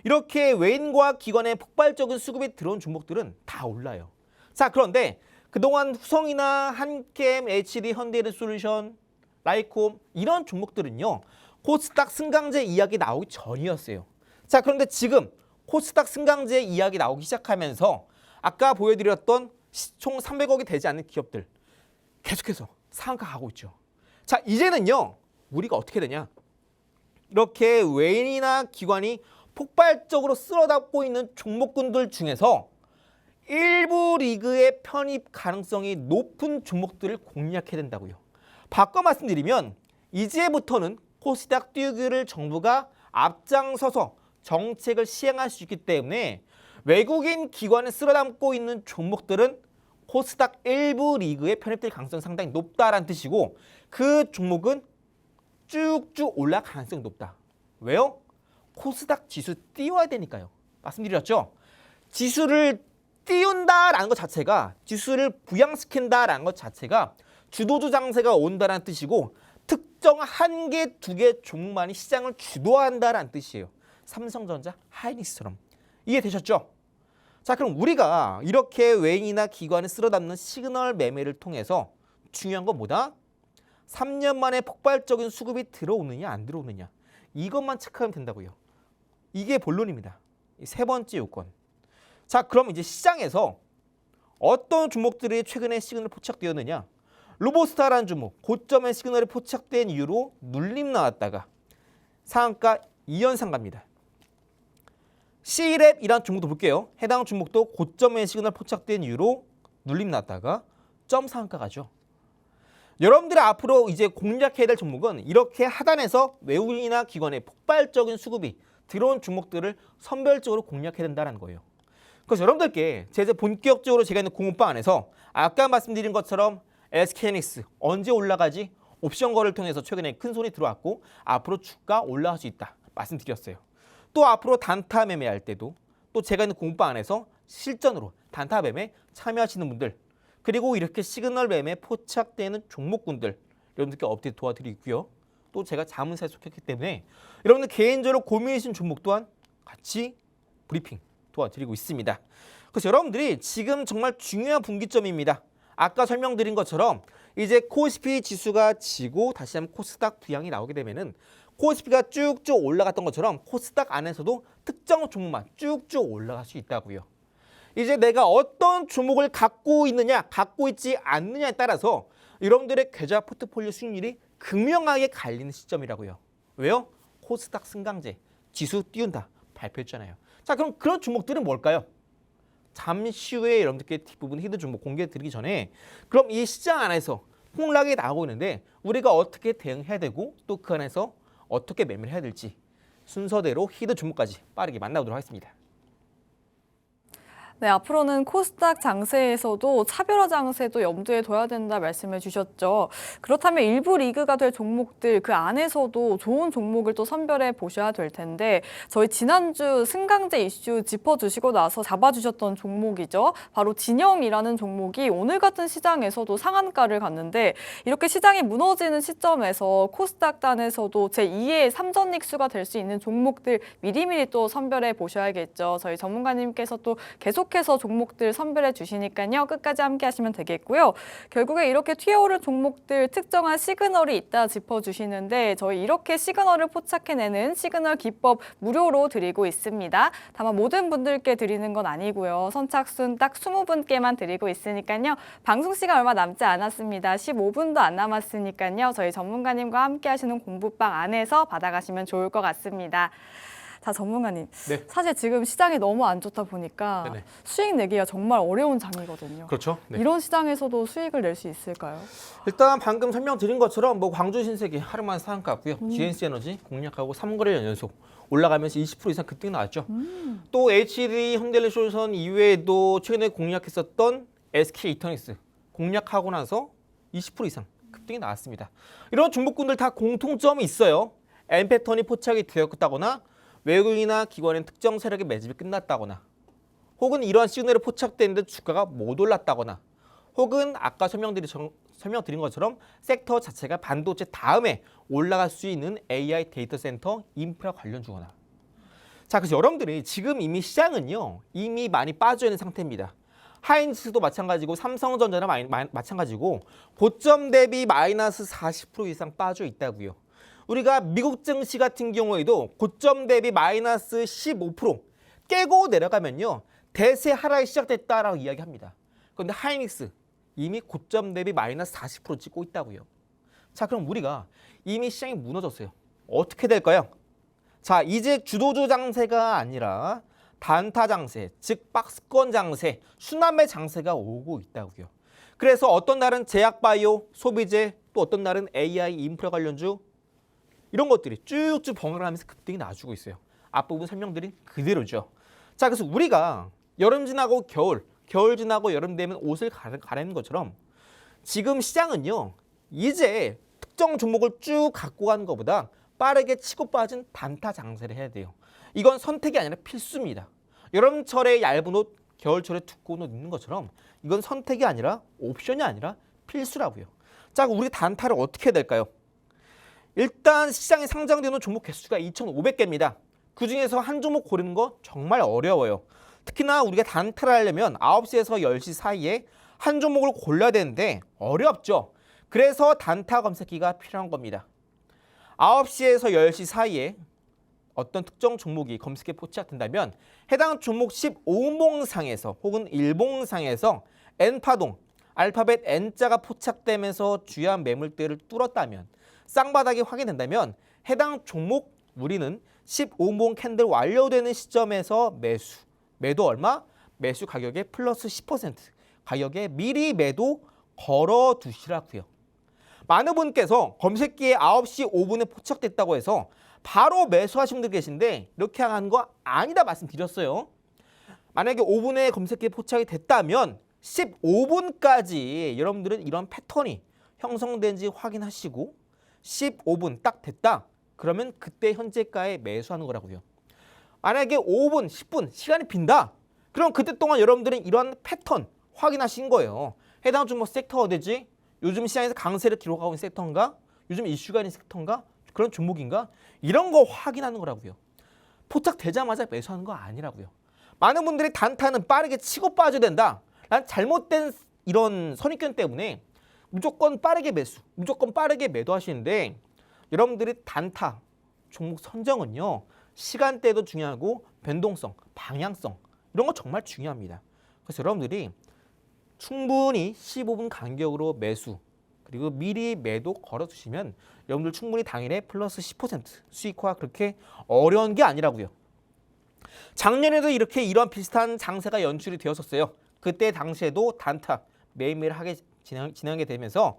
이렇게 외인과 기관의 폭발적인 수급이 들어온 종목들은 다 올라요. 자, 그런데 그동안 후성이나 한캠, HD, 현대에너솔루션, 라이콤 이런 종목들은요, 코스닥 승강제 이야기 나오기 전이었어요. 자, 그런데 지금 코스닥 승강제 이야기 나오기 시작하면서 아까 보여드렸던 시총 300억이 되지 않는 기업들 계속해서 상한가 가고 있죠. 자, 이제는요, 우리가 어떻게 되냐? 이렇게 외인이나 기관이 폭발적으로 쓸어담고 있는 종목군들 중에서 일부 리그의 편입 가능성이 높은 종목들을 공략해야 된다고요. 바꿔 말씀드리면 이제부터는 코스닥 띄우기를 정부가 앞장서서 정책을 시행할 수 있기 때문에 외국인 기관을 쓸어담고 있는 종목들은 코스닥 일부 리그에 편입될 가능성이 상당히 높다라는 뜻이고, 그 종목은 쭉쭉 올라갈 가능성이 높다. 왜요? 코스닥 지수 띄워야 되니까요. 말씀드렸죠? 지수를 띄운다라는 것 자체가 지수를 부양시킨다라는 것 자체가 주도주 장세가 온다는 뜻이고 특정 한 개, 두 개 종목만이 시장을 주도한다라는 뜻이에요. 삼성전자, 하이닉스처럼. 이해되셨죠? 자, 그럼 우리가 이렇게 외인이나 기관을 쓸어담는 시그널 매매를 통해서 중요한 건 뭐다? 3년 만에 폭발적인 수급이 들어오느냐 안 들어오느냐 이것만 체크하면 된다고요. 이게 본론입니다. 세 번째 요건. 자, 그럼 이제 시장에서 어떤 종목들이 최근에 시그널이 포착되었느냐? 로보스타라는 종목, 고점의 시그널이 포착된 이후로 눌림 나왔다가 상한가 2연상 갑니다. C랩이라는 종목도 볼게요. 해당 종목도 고점의 시그널 포착된 이후로 눌림 나왔다가 점 상한가 가죠. 여러분들이 앞으로 이제 공략해야 될 종목은 이렇게 하단에서 외국인이나 기관의 폭발적인 수급이 들어온 종목들을 선별적으로 공략해야 된다는 거예요. 그래서 여러분들께 제가 본격적으로 제가 있는 공부방 안에서 아까 말씀드린 것처럼 SK하이닉스 언제 올라가지? 옵션 거래를 통해서 최근에 큰 손이 들어왔고 앞으로 주가 올라갈 수 있다 말씀드렸어요. 또 앞으로 단타 매매할 때도 또 제가 있는 공부방 안에서 실전으로 단타 매매 참여하시는 분들 그리고 이렇게 시그널 매매 포착되는 종목군들 여러분들께 업데이트 도와드리고요. 또 제가 자문사에 속했기 때문에 여러분들 개인적으로 고민이신 종목 또한 같이 브리핑 도와드리고 있습니다. 그래서 여러분들이 지금 정말 중요한 분기점입니다. 아까 설명드린 것처럼 이제 코스피 지수가 지고 다시 한번 코스닥 부양이 나오게 되면은 코스피가 쭉쭉 올라갔던 것처럼 코스닥 안에서도 특정 종목만 쭉쭉 올라갈 수 있다고요. 이제 내가 어떤 종목을 갖고 있느냐, 갖고 있지 않느냐에 따라서 여러분들의 계좌 포트폴리오 수익률이 극명하게 갈리는 시점이라고요. 왜요? 코스닥 승강제, 지수 띄운다 발표했잖아요. 자, 그럼 그런 종목들은 뭘까요? 잠시 후에 여러분들께 뒷부분 히든 종목 공개해 드리기 전에 그럼 이 시장 안에서 폭락이 나오고 있는데 우리가 어떻게 대응해야 되고 또 그 안에서 어떻게 매매를 해야 될지 순서대로 히든 종목까지 빠르게 만나보도록 하겠습니다.
네, 앞으로는 코스닥 장세에서도 차별화 장세도 염두에 둬야 된다 말씀해 주셨죠. 그렇다면 일부 리그가 될 종목들 그 안에서도 좋은 종목을 또 선별해 보셔야 될 텐데 저희 지난주 승강제 이슈 짚어주시고 나서 잡아주셨던 종목이죠. 바로 진영이라는 종목이 오늘 같은 시장에서도 상한가를 갔는데 이렇게 시장이 무너지는 시점에서 코스닥 단에서도 제2의 삼전익수가 될 수 있는 종목들 미리미리 또 선별해 보셔야겠죠. 저희 전문가님께서 또 계속해서 종목들 선별해 주시니까요. 끝까지 함께 하시면 되겠고요. 결국에 이렇게 튀어오른 종목들 특정한 시그널이 있다 짚어주시는데 저희 이렇게 시그널을 포착해내는 시그널 기법 무료로 드리고 있습니다. 다만 모든 분들께 드리는 건 아니고요. 선착순 딱 20분께만 드리고 있으니까요. 방송 시간 얼마 남지 않았습니다. 15분도 안 남았으니까요. 저희 전문가님과 함께 하시는 공부방 안에서 받아가시면 좋을 것 같습니다. 자, 전문가님.
네.
사실 지금 시장이 너무 안 좋다 보니까
네네.
수익 내기가 정말 어려운 장이거든요.
그렇죠. 네.
이런 시장에서도 수익을 낼 수 있을까요?
일단 방금 설명드린 것처럼 뭐 광주 신세계 하루만 상한가고요. GNC 에너지 공략하고 3거래 연속 올라가면서 20% 이상 급등 나왔죠. 또 HD 현대레솔루션 이외에도 최근에 공략했었던 SK 이터닉스 공략하고 나서 20% 이상 급등이 나왔습니다. 이런 종목군들 다 공통점이 있어요. M 패턴이 포착이 되었다거나 외국인이나 기관의 특정 세력의 매집이 끝났다거나 혹은 이러한 시그널이 포착됐는데 주가가 못 올랐다거나 혹은 아까 설명드린 것처럼 섹터 자체가 반도체 다음에 올라갈 수 있는 AI 데이터 센터 인프라 관련주거나 자, 그래서 여러분들이 지금 이미 시장은요 이미 많이 빠져 있는 상태입니다. 하이닉스도 마찬가지고 삼성전자나 마찬가지고 고점 대비 마이너스 40% 이상 빠져 있다고요. 우리가 미국 증시 같은 경우에도 고점 대비 마이너스 15% 깨고 내려가면요 대세 하락이 시작됐다라고 이야기합니다. 그런데 하이닉스 이미 고점 대비 마이너스 40% 찍고 있다고요. 자, 그럼 우리가 이미 시장이 무너졌어요. 어떻게 될까요? 자, 이제 주도주 장세가 아니라 단타 장세, 즉 박스권 장세, 순환매 장세가 오고 있다고요. 그래서 어떤 날은 제약바이오, 소비재, 또 어떤 날은 AI 인프라 관련주 이런 것들이 쭉쭉 번갈아가면서 급등이 나와주고 있어요. 앞부분 설명드린 그대로죠. 자, 그래서 우리가 여름 지나고 겨울 지나고 여름 되면 옷을 갈아입는 것처럼 지금 시장은요. 이제 특정 종목을 쭉 갖고 가는 것보다 빠르게 치고 빠진 단타 장세를 해야 돼요. 이건 선택이 아니라 필수입니다. 여름철에 얇은 옷, 겨울철에 두꺼운 옷 입는 것처럼 이건 선택이 아니라 옵션이 아니라 필수라고요. 자, 우리 단타를 어떻게 해야 될까요? 일단 시장에 상장되는 종목 개수가 2,500개입니다. 그중에서 한 종목 고르는 거 정말 어려워요. 특히나 우리가 단타를 하려면 9시에서 10시 사이에 한 종목을 골라야 되는데 어렵죠. 그래서 단타 검색기가 필요한 겁니다. 9시에서 10시 사이에 어떤 특정 종목이 검색에 포착된다면 해당 종목 15분봉상에서 혹은 1봉상에서 N파동, 알파벳 N자가 포착되면서 주요한 매물대를 뚫었다면 쌍바닥이 확인된다면 해당 종목 우리는 15분봉 캔들 완료되는 시점에서 매도 얼마? 매수 가격의 플러스 10% 가격에 미리 매도 걸어 두시라고요. 많은 분께서 검색기에 9시 5분에 포착됐다고 해서 바로 매수하신 분들 계신데 이렇게 하는 거 아니다 말씀드렸어요. 만약에 5분에 검색기에 포착이 됐다면 15분까지 여러분들은 이런 패턴이 형성된지 확인하시고 15분 딱 됐다. 그러면 그때 현재가에 매수하는 거라고요. 만약에 5분, 10분 시간이 빈다. 그럼 그때 동안 여러분들은 이런 패턴 확인하신 거예요. 해당 종목 섹터 어디지? 요즘 시장에서 강세를 기록하고 있는 섹터인가? 요즘 이슈가 있는 섹터인가? 그런 종목인가? 이런 거 확인하는 거라고요. 포착되자마자 매수하는 거 아니라고요. 많은 분들이 단타는 빠르게 치고 빠져야 된다. 난 잘못된 이런 선입견 때문에 무조건 빠르게 매수, 무조건 빠르게 매도하시는데 여러분들이 단타 종목 선정은요. 시간대도 중요하고 변동성, 방향성 이런 거 정말 중요합니다. 그래서 여러분들이 충분히 15분 간격으로 매수 그리고 미리 매도 걸어두시면 여러분들 충분히 당일에 플러스 10% 수익화 그렇게 어려운 게 아니라고요. 작년에도 이렇게 이런 비슷한 장세가 연출이 되었었어요. 그때 당시에도 단타 매일매일 진행하게 되면서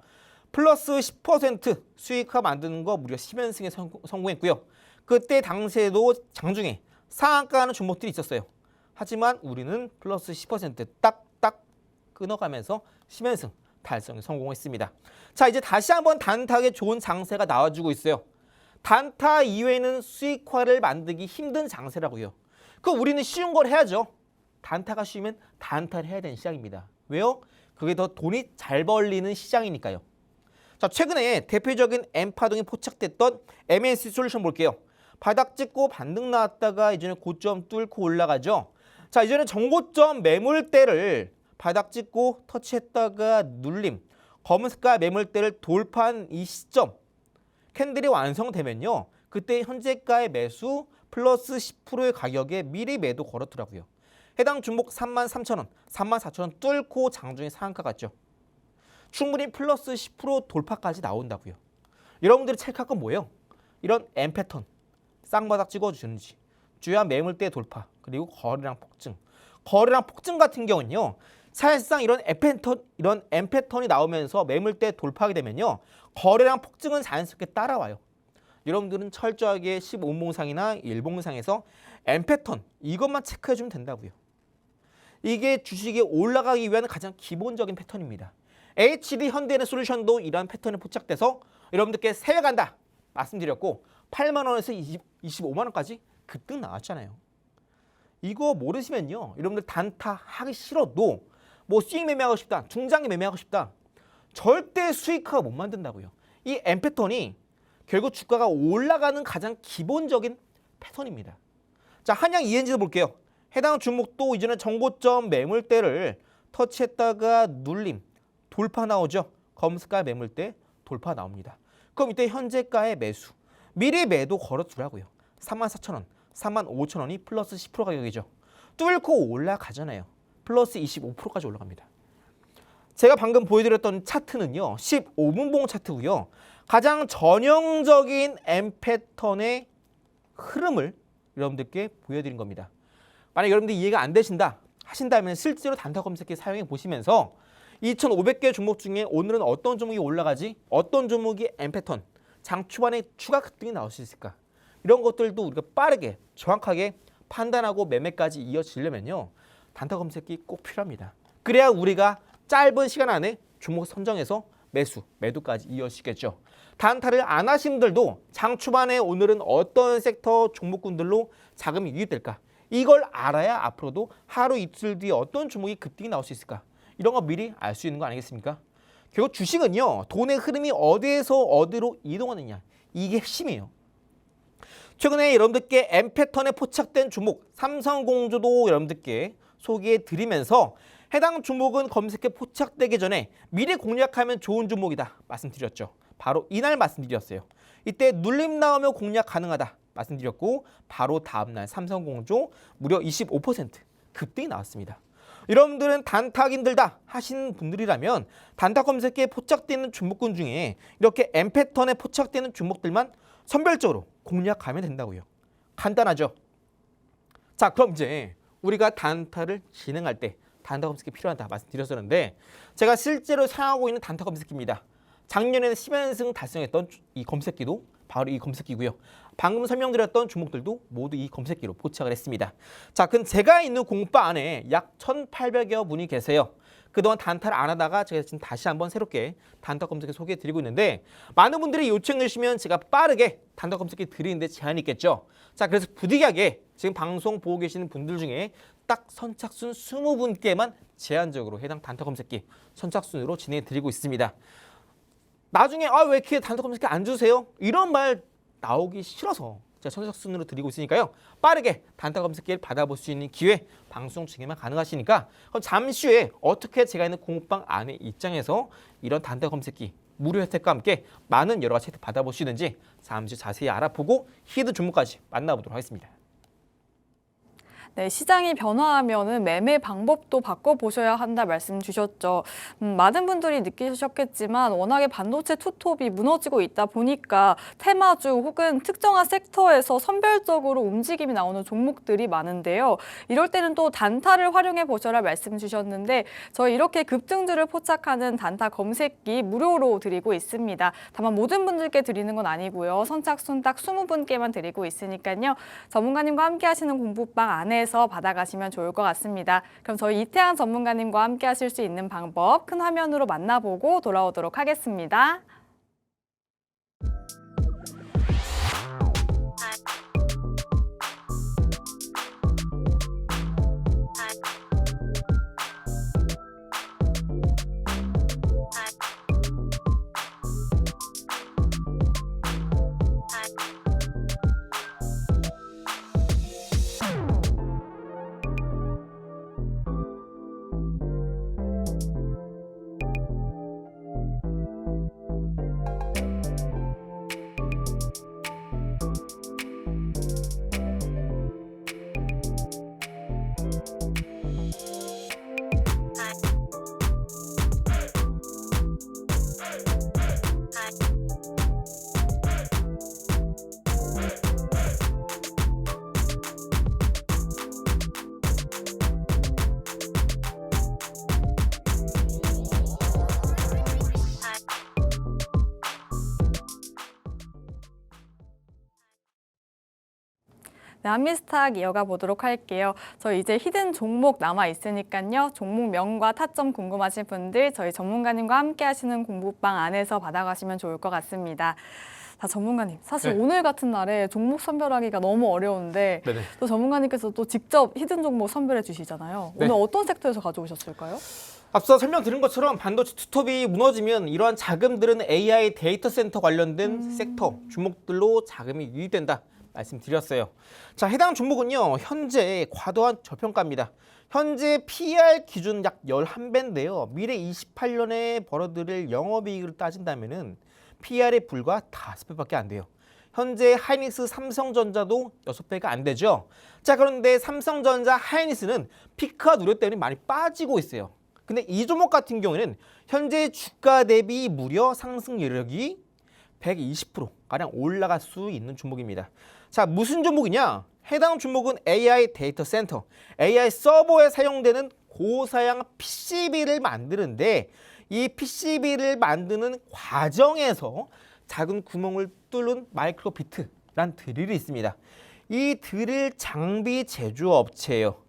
플러스 10% 수익화 만드는 거 무려 10연승에 성공했고요. 그때 당시에도 장중에 상한가하는 종목들이 있었어요. 하지만 우리는 플러스 10% 딱딱 끊어가면서 10연승 달성에 성공했습니다. 자, 이제 다시 한번 단타에 좋은 장세가 나와주고 있어요. 단타 이외에는 수익화를 만들기 힘든 장세라고요. 그 우리는 쉬운 걸 해야죠. 단타가 쉬우면 단타를 해야 되는 시장입니다. 왜요? 그게 더 돈이 잘 벌리는 시장이니까요. 자, 최근에 대표적인 N파동이 포착됐던 MNC 솔루션 볼게요. 바닥 찍고 반등 나왔다가 이제는 고점 뚫고 올라가죠. 자, 이제는 정고점 매물대를 바닥 찍고 터치했다가 눌림, 검은 색깔 매물대를 돌파한 이 시점 캔들이 완성되면요. 그때 현재가의 매수 플러스 10%의 가격에 미리 매도 걸었더라고요. 해당 종목 33,000원, 34,000원 뚫고 장중에 상한가 갔죠. 충분히 플러스 10% 돌파까지 나온다고요. 여러분들이 체크할 건 뭐예요? 이런 M 패턴, 쌍바닥 찍어주는지, 주요한 매물대 돌파, 그리고 거래량 폭증. 거래량 폭증 같은 경우는요. 사실상 이런 M 패턴이 나오면서 매물대 돌파하게 되면요. 거래량 폭증은 자연스럽게 따라와요. 여러분들은 철저하게 15봉상이나 1봉상에서 M 패턴 이것만 체크해주면 된다고요. 이게 주식이 올라가기 위한 가장 기본적인 패턴입니다. HD 현대해내솔루션도 이러한 패턴에 포착돼서 여러분들께 세배 간다 말씀드렸고 8만 원에서 25만 원까지 급등 나왔잖아요. 이거 모르시면요. 여러분들 단타 하기 싫어도 뭐 수익 매매하고 싶다, 중장기 매매하고 싶다. 절대 수익화가 못 만든다고요. 이 M 패턴이 결국 주가가 올라가는 가장 기본적인 패턴입니다. 자, 한양 ENG도 볼게요. 해당 종목도 이제는 정고점 매물대를 터치했다가 눌림, 돌파 나오죠. 검은색깔 매물대 돌파 나옵니다. 그럼 이때 현재가의 매수, 미리 매도 걸어두라고요. 34,000원, 35,000원이 플러스 10% 가격이죠. 뚫고 올라가잖아요. 플러스 25%까지 올라갑니다. 제가 방금 보여드렸던 차트는요. 15분봉 차트고요. 가장 전형적인 M 패턴의 흐름을 여러분들께 보여드린 겁니다. 만약 여러분들 이해가 안 되신다 하신다면 실제로 단타 검색기 사용해 보시면서 2,500개 종목 중에 오늘은 어떤 종목이 올라가지? 어떤 종목이 M 패턴, 장 초반에 추가 급등이 나올 수 있을까? 이런 것들도 우리가 빠르게 정확하게 판단하고 매매까지 이어지려면요. 단타 검색기 꼭 필요합니다. 그래야 우리가 짧은 시간 안에 종목 선정해서 매수, 매도까지 이어지겠죠. 단타를 안 하신 분들도 장 초반에 오늘은 어떤 섹터 종목군들로 자금이 유입될까? 이걸 알아야 앞으로도 하루 이틀 뒤에 어떤 종목이 급등이 나올 수 있을까? 이런 거 미리 알 수 있는 거 아니겠습니까? 결국 주식은요, 돈의 흐름이 어디에서 어디로 이동하느냐, 이게 핵심이에요. 최근에 여러분들께 M 패턴에 포착된 종목 삼성공조도 여러분들께 소개해 드리면서 해당 종목은 검색에 포착되기 전에 미리 공략하면 좋은 종목이다 말씀드렸죠. 바로 이날 말씀드렸어요. 이때 눌림 나오면 공략 가능하다 말씀드렸고, 바로 다음날 삼성공조 무려 25% 급등이 나왔습니다. 여러분들은 단타하기 힘들다 하시는 분들이라면 단타 검색에 포착되는 종목군 중에 이렇게 M 패턴에 포착되는 종목들만 선별적으로 공략하면 된다고요. 간단하죠? 자, 그럼 이제 우리가 단타를 진행할 때 단타 검색이 필요하다 말씀드렸었는데, 제가 실제로 사용하고 있는 단타 검색기입니다. 작년에는 10연승 달성했던 이 검색기도 바로 이 검색기고요. 방금 설명드렸던 종목들도 모두 이 검색기로 포착을 했습니다. 자, 그럼 제가 있는 공바 안에 약 1,800여 분이 계세요. 그동안 단타를 안 하다가 제가 지금 다시 한번 새롭게 단타 검색기 소개해 드리고 있는데, 많은 분들이 요청해 주시면 제가 빠르게 단타 검색기 드리는데 제한이 있겠죠. 자, 그래서 부득이하게 지금 방송 보고 계시는 분들 중에 딱 선착순 20분께만 제한적으로 해당 단타 검색기 선착순으로 진행해 드리고 있습니다. 나중에 왜 이렇게 단타 검색기 안 주세요? 이런 말 나오기 싫어서 제가 선착순으로 드리고 있으니까요. 빠르게 단타 검색기를 받아볼 수 있는 기회 방송 중에만 가능하시니까, 그럼 잠시 후에 어떻게 제가 있는 공부방 안에 입장해서 이런 단타 검색기 무료 혜택과 함께 많은 여러 가지 혜택 받아보시는지 잠시 후 자세히 알아보고 히든 종목까지 만나보도록 하겠습니다.
네, 시장이 변화하면은 매매 방법도 바꿔보셔야 한다 말씀 주셨죠. 많은 분들이 느끼셨겠지만 워낙에 반도체 투톱이 무너지고 있다 보니까 테마주 혹은 특정한 섹터에서 선별적으로 움직임이 나오는 종목들이 많은데요. 이럴 때는 또 단타를 활용해 보셔라 말씀 주셨는데, 저희 이렇게 급등주를 포착하는 단타 검색기 무료로 드리고 있습니다. 다만 모든 분들께 드리는 건 아니고요. 선착순 딱 20분께만 드리고 있으니까요. 전문가님과 함께 하시는 공부방 안에서 받아가시면 좋을 것 같습니다. 그럼 저희 이태양 전문가님과 함께 하실 수 있는 방법 큰 화면으로 만나보고 돌아오도록 하겠습니다. 네, 한미스탁 이어가 보도록 할게요. 저 이제 히든 종목 남아 있으니까요. 종목명과 타점 궁금하신 분들 저희 전문가님과 함께 하시는 공부방 안에서 받아가시면 좋을 것 같습니다. 자, 전문가님, 사실
네.
오늘 같은 날에 종목 선별하기가 너무 어려운데
네네.
또 전문가님께서 또 직접 히든 종목 선별해 주시잖아요.
네.
오늘 어떤 섹터에서 가져오셨을까요?
앞서 설명드린 것처럼 반도체 투톱이 무너지면 이러한 자금들은 AI 데이터 센터 관련된 섹터 종목들로 자금이 유입된다 말씀드렸어요. 자, 해당 종목은요, 현재 과도한 저평가입니다. 현재 PER 기준 약 11배인데요. 미래 28년에 벌어들일 영업이익을 따진다면은 PER이 불과 5배밖에 안 돼요. 현재 하이닉스 삼성전자도 6배가 안 되죠. 자, 그런데 삼성전자 하이닉스는 피크가 누렸다니 많이 빠지고 있어요. 근데 이 종목 같은 경우에는 현재 주가 대비 무려 상승 여력이 120%가량 올라갈 수 있는 종목입니다. 자, 무슨 종목이냐? 해당 종목은 AI 데이터 센터, AI 서버에 사용되는 고사양 PCB를 만드는데, 이 PCB를 만드는 과정에서 작은 구멍을 뚫는 마이크로비트란 드릴이 있습니다. 이 드릴 장비 제조업체예요.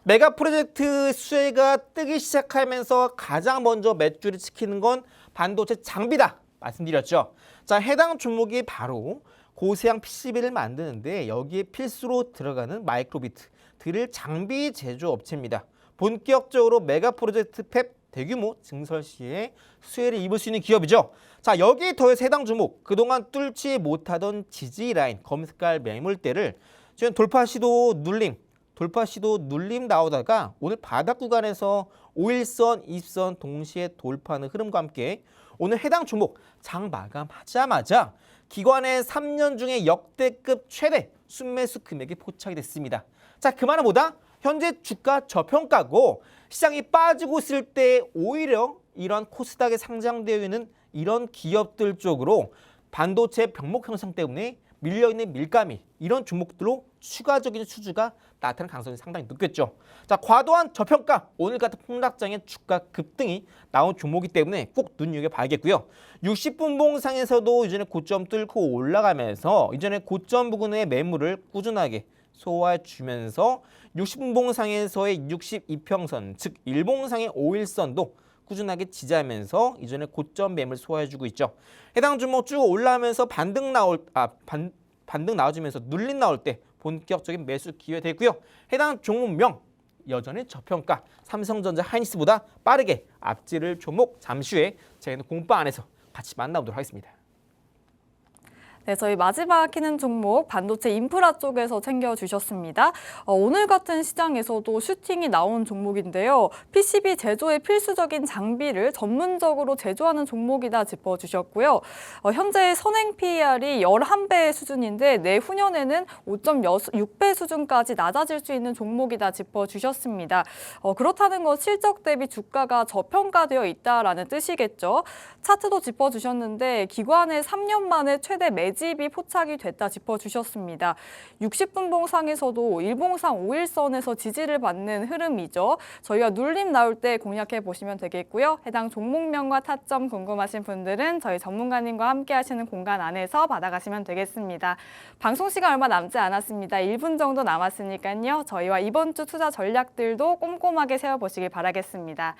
메가 프로젝트 수혜가 뜨기 시작하면서 가장 먼저 매출을 지키는 건 반도체 장비다 말씀드렸죠. 자, 해당 종목이 바로 고사양 PCB를 만드는데 여기에 필수로 들어가는 마이크로비트, 드릴 장비 제조업체입니다. 본격적으로 메가 프로젝트 팹 대규모 증설 시에 수혜를 입을 수 있는 기업이죠. 자, 여기에 더해서 해당 종목 그동안 뚫지 못하던 지지 라인 검색할 매물대를 지금 돌파 시도 눌림 나오다가 오늘 바닥 구간에서 5일선, 20선 동시에 돌파하는 흐름과 함께 오늘 해당 종목 장 마감하자마자 기관의 3년 중에 역대급 최대 순매수 금액이 포착이 됐습니다. 자, 그 말은 뭐다? 현재 주가 저평가고 시장이 빠지고 있을 때 오히려 이런 코스닥에 상장되어 있는 이런 기업들 쪽으로 반도체 병목 형성 때문에 밀려있는 밀감이 이런 종목들로 추가적인 수주가 나타날 가능성이 상당히 높겠죠. 자, 과도한 저평가, 오늘 같은 폭락장의 주가 급등이 나온 종목이기 때문에 꼭 눈여겨봐야겠고요. 60분 봉상에서도 이전에 고점 뚫고 올라가면서 이전에 고점 부근의 매물을 꾸준하게 소화해주면서 60분 봉상에서의 62평선, 즉 일봉상의 5일선도 꾸준하게 지지하면서 이전에 고점 매물 소화해주고 있죠. 해당 종목 쭉 올라오면서 반등 나와주면서 눌림 나올 때 본격적인 매수 기회 되고요. 해당 종목명 여전히 저평가 삼성전자 하이닉스보다 빠르게 앞지를 종목 잠시 후에 저희는 공방 안에서 같이 만나보도록 하겠습니다.
네, 저희 마지막 키는 종목 반도체 인프라 쪽에서 챙겨주셨습니다. 오늘 같은 시장에서도 슈팅이 나온 종목인데요. PCB 제조에 필수적인 장비를 전문적으로 제조하는 종목이다 짚어주셨고요. 현재 선행 PER이 11배 수준인데 내후년에는 5.6배 수준까지 낮아질 수 있는 종목이다 짚어주셨습니다. 그렇다는 건 실적 대비 주가가 저평가되어 있다라는 뜻이겠죠. 차트도 짚어주셨는데 기관의 3년 만에 최대 매집이 포착이 됐다 짚어주셨습니다. 60분 봉상에서도 일봉상 5일선에서 지지를 받는 흐름이죠. 저희가 눌림 나올 때 공략해 보시면 되겠고요. 해당 종목명과 타점 궁금하신 분들은 저희 전문가님과 함께 하시는 공간 안에서 받아가시면 되겠습니다. 방송 시간 얼마 남지 않았습니다. 1분 정도 남았으니까요. 저희와 이번 주 투자 전략들도 꼼꼼하게 세워보시길 바라겠습니다.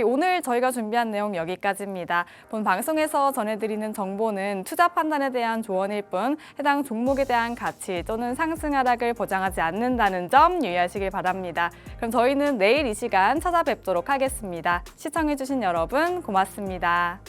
오늘 저희가 준비한 내용 여기까지입니다. 본 방송에서 전해드리는 정보는 투자 판단에 대한 조언일 뿐 해당 종목에 대한 가치 또는 상승 하락을 보장하지 않는다는 점 유의하시길 바랍니다. 그럼 저희는 내일 이 시간 찾아뵙도록 하겠습니다. 시청해주신 여러분 고맙습니다.